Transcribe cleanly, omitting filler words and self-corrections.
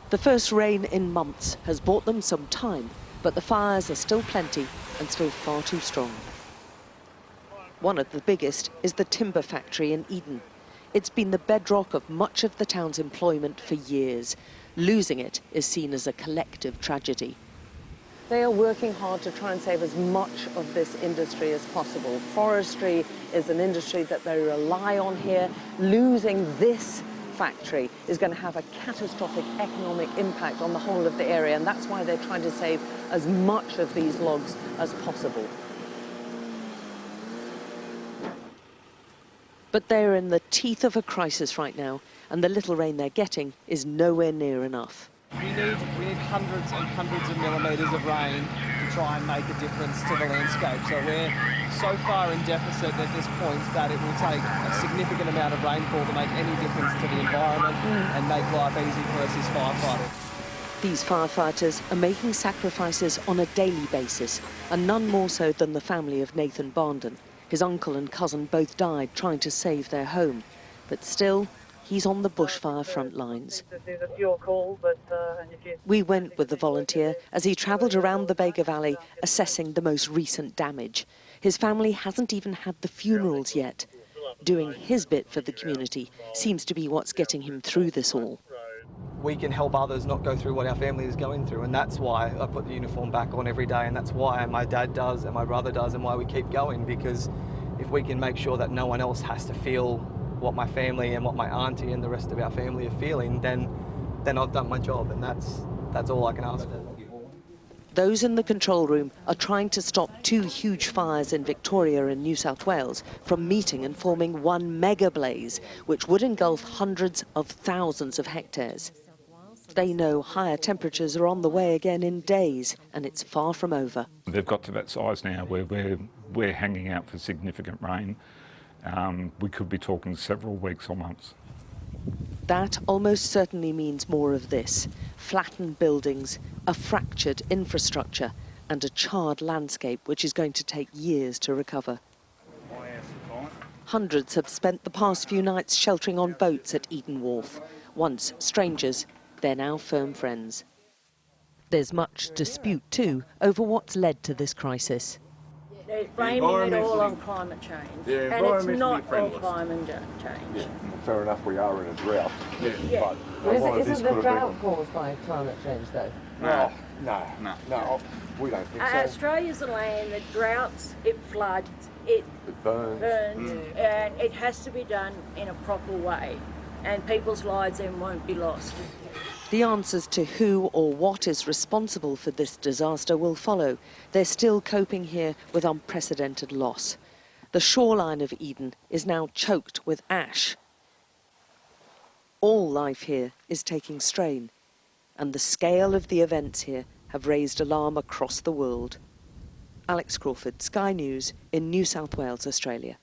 The first rain in months has bought them some time, but the fires are still plenty and still far too strong. One of the biggest is the timber factory in Eden. It's been the bedrock of much of the town's employment for years. Losing it is seen as a collective tragedy. They are working hard to try and save as much of this industry as possible. Forestry is an industry that they rely on here. Losing this factory is going to have a catastrophic economic impact on the whole of the area, and that's why they're trying to save as much of these logs as possible. But they're in the teeth of a crisis right now, and the little rain they're getting is nowhere near enough. We need hundreds and hundreds of millimetres of rain to try and make a difference to the landscape. So we're so far in deficit at this point that it will take a significant amount of rainfall to make any difference to the environment and make life easy for us as firefighters. These firefighters are making sacrifices on a daily basis, and none more so than the family of Nathan Barnden. His uncle and cousin both died trying to save their home, but still, he's on the bushfire front lines. We went with the volunteer as he travelled around the Baker Valley assessing the most recent damage. His family hasn't even had the funerals yet. Doing his bit for the community seems to be what's getting him through this all. We can help others not go through what our family is going through, and that's why I put the uniform back on every day, and that's why my dad does and my brother does, and why we keep going, because if we can make sure that no one else has to feel what my family and what my auntie and the rest of our family are feeling, then I've done my job, and that's all I can ask for. Those in the control room are trying to stop two huge fires in Victoria and New South Wales from meeting and forming one megablaze, which would engulf hundreds of thousands of hectares. They know higher temperatures are on the way again in days, and it's far from over. They've got to that size now where we're hanging out for significant rain. We could be talking several weeks or months. That almost certainly means more of this: flattened buildings, a fractured infrastructure, and a charred landscape which is going to take years to recover. Hundreds have spent the past few nights sheltering on boats at Eden Wharf. Once strangers, they're now firm friends. There's much dispute too over what's led to this crisis. They're blaming it all on climate change, and it's not all climate change. Yeah, fair enough, we are in a drought. Yeah. But Isn't the drought caused by climate change though? No, we don't think so. Australia's a land that droughts, it floods, it burns, and it has to be done in a proper way, and people's lives then won't be lost. The answers to who or what is responsible for this disaster will follow. They're still coping here with unprecedented loss. The shoreline of Eden is now choked with ash. All life here is taking strain, and the scale of the events here have raised alarm across the world. Alex Crawford, Sky News in New South Wales, Australia.